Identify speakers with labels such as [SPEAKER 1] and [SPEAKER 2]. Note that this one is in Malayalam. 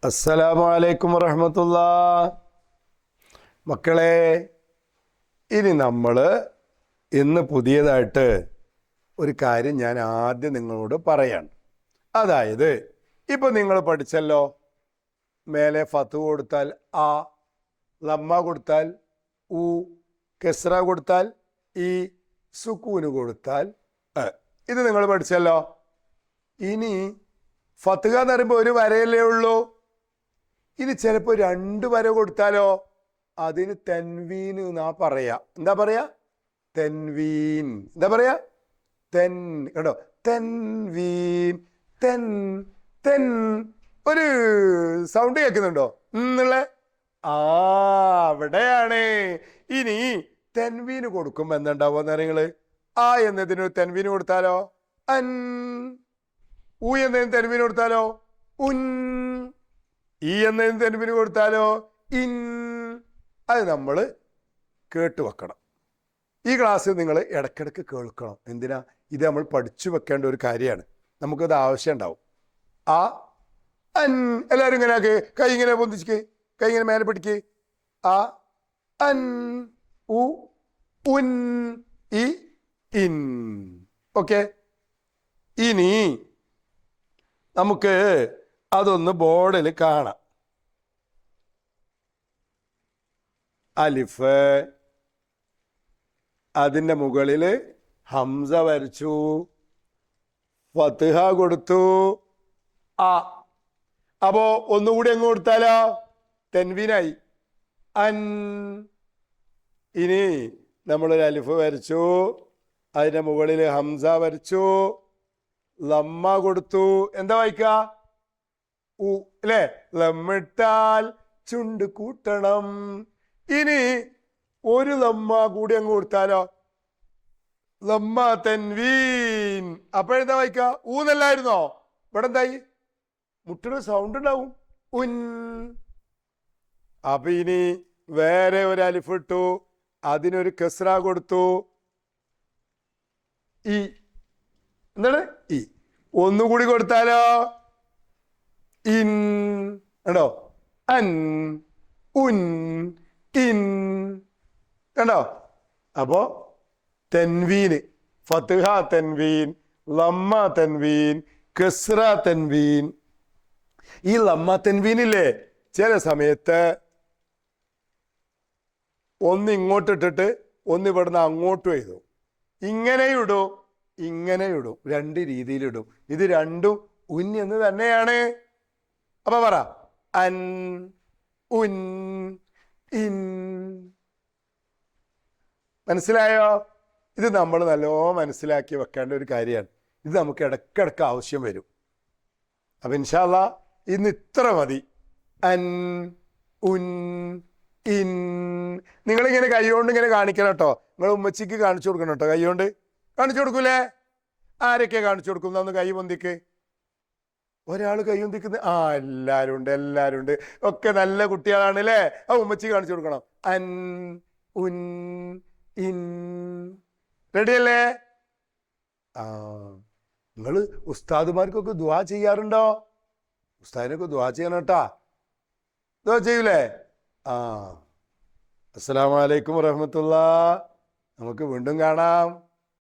[SPEAKER 1] അസ്സലാമു അലൈക്കും വറഹ്മത്തുള്ളാ. മക്കളെ, ഇനി നമ്മൾ ഇന്ന് പുതിയതായിട്ട് ഒരു കാര്യം ഞാൻ ആദ്യം നിങ്ങളോട് പറയാണ്. അതായത് ഇപ്പം നിങ്ങൾ പഠിച്ചല്ലോ, മേലെ ഫത്ത് കൊടുത്താൽ ആ, ലമ്മ കൊടുത്താൽ ഉ, കെസ്ര കൊടുത്താൽ ഈ, സുക്കൂന് കൊടുത്താൽ എ. ഇത് നിങ്ങൾ പഠിച്ചല്ലോ. ഇനി ഫത്തുഹ എന്ന് പറയുമ്പോൾ ഒരു വരയല്ലേ ഉള്ളൂ. ഇനി ചിലപ്പോൾ 2 വര കൊടുത്താലോ, അതിന് തെൻവീൻ എന്നാ പറയാ. എന്താ പറയാ? തെൻവീൻ. എന്താ പറയാ? തെൻ. കേട്ടോ, തെൻവീൻ. തെൻ തെൻ. ഒരു സൗണ്ട് കേൾക്കുന്നുണ്ടോ എന്നുള്ള? അവിടെയാണ്. ഇനി തെൻവീന് കൊടുക്കുമ്പോ എന്തുണ്ടാവുക നിങ്ങള്? ആ എന്നതിന് തെൻവീന് കൊടുത്താലോ അൻ. ഉ എന്നതിന് തെൻവീന് കൊടുത്താലോ ഉൻ. ഈ എന്നതിന് തെൻവീന് കൊടുത്താലോ ഇൻ. അത് നമ്മൾ കേട്ട് വെക്കണം. ഈ ക്ലാസ് നിങ്ങൾ ഇടയ്ക്കിടയ്ക്ക് കേൾക്കണം. എന്തിനാ? ഇത് നമ്മൾ പഠിച്ചു വെക്കേണ്ട ഒരു കാര്യമാണ്. നമുക്കത് ആവശ്യം ഉണ്ടാവും. ആ അൻ. എല്ലാവരും ഇങ്ങനെ ആക്കി, കൈ ഇങ്ങനെ പൊന്തിച്ച്, കൈ ഇങ്ങനെ മേലെ പിടിക്ക്. ആ അൻ ഉ ഉൻ ഇ ഇൻ. ഓക്കെ. ഇനി നമുക്ക് അതൊന്ന് ബോർഡിൽ കാണാം. അലിഫ്, അതിൻ്റെ മുകളിൽ ഹംസ വരച്ചു, ഫത്ഹ കൊടുത്തു, ആ. അപ്പോ ഒന്നുകൂടി അങ്ങ് കൊടുത്താലോ തെൻവീനായി അൻ. ഇനി നമ്മളൊരു അലിഫ് വരച്ചു, അതിൻ്റെ മുകളിൽ ഹംസ വരച്ചു, ലമ്മ കൊടുത്തു. എന്താ വായിക്കുക? ഉ അല്ലേ? ലമ്മിട്ടാൽ ചുണ്ട് കൂട്ടണം. ഇനി ഒരു ലമ്മ കൂടി അങ്ങ് കൊടുത്താലോ, ലമ്മ തെൻവീൻ. അപ്പോഴെന്താ വായിക്കുക? ഊന്നല്ലായിരുന്നോ? ഇവിടെ എന്തായി? മുട്ടണ സൗണ്ട് ഉണ്ടാവും, ഉൻ. അപ്പൊ ഇനി വേറെ ഒരു അലിഫ് ഇട്ടു, അതിനൊരു കസ്ര കൊടുത്തു, ഈ. എന്താണ്? ഈ. ഒന്നുകൂടി കൊടുത്താലോ ഇൻ. കണ്ടോ? അൻ ഉൻ ഇൻ. കണ്ടോ? അപ്പോ തെൻവീന്, ഫത്ഹ തെൻവീൻ, ലമ്മ തെൻവീൻ, കസ്ര തെൻവീൻ. ഈ ലമ്മ തെൻവീനില്ലേ, ചില സമയത്ത് ഒന്ന് ഇങ്ങോട്ട് ഇട്ടിട്ട് ഒന്ന് ഇവിടുന്ന് അങ്ങോട്ടും എഴുതും. ഇങ്ങനെയും ഇടും, ഇങ്ങനെയും ഇടും. 2 രീതിയിലിടും. ഇത് രണ്ടും ഉൻ എന്ന് തന്നെയാണ്. അപ്പൊ പറ, അൻ ഉൻ ഇൻ. മനസ്സിലായോ? ഇത് നമ്മൾ നല്ലോണം മനസ്സിലാക്കി വെക്കേണ്ട ഒരു കാര്യമാണ്. ഇത് നമുക്ക് ഇടയ്ക്കിടയ്ക്ക് ആവശ്യം വരും. അപ്പൊ ഇൻഷാ അല്ലാഹ് ഇന്ന് ഇത്ര മതി. അൻ ഉൻ ഇൻ. നിങ്ങളിങ്ങനെ കൈകൊണ്ട് ഇങ്ങനെ കാണിക്കണം കേട്ടോ. നിങ്ങൾ ഉമ്മച്ചിക്ക് കാണിച്ചു കൊടുക്കണം കേട്ടോ. കൈകൊണ്ട് കാണിച്ചു കൊടുക്കൂലേ? ആരൊക്കെ കാണിച്ചു കൊടുക്കും? ഒന്ന് കൈ പൊന്തിക്ക്. ഒരാൾ കൈ പൊന്തിക്കുന്നത്? ആ, എല്ലാവരും ഉണ്ട്, എല്ലാവരും ഉണ്ട്. ഒക്കെ നല്ല കുട്ടികളാണ് അല്ലേ? ആ, ഉമ്മച്ചി കാണിച്ചു കൊടുക്കണം. അൻ ഉൻ ഇൻ. റെഡിയല്ലേ? ആ, നിങ്ങൾ ഉസ്താദുമാർക്കൊക്കെ ദുആ ചെയ്യാറുണ്ടോ? ഉസ്താദിനൊക്കെ ദുആ ചെയ്യണം കേട്ടാ. ദുആ ചെയ്യൂലേ? ആ. അസ്സലാമു അലൈക്കും വറഹ്മത്തുള്ളാഹി. നമുക്ക് വീണ്ടും കാണാം.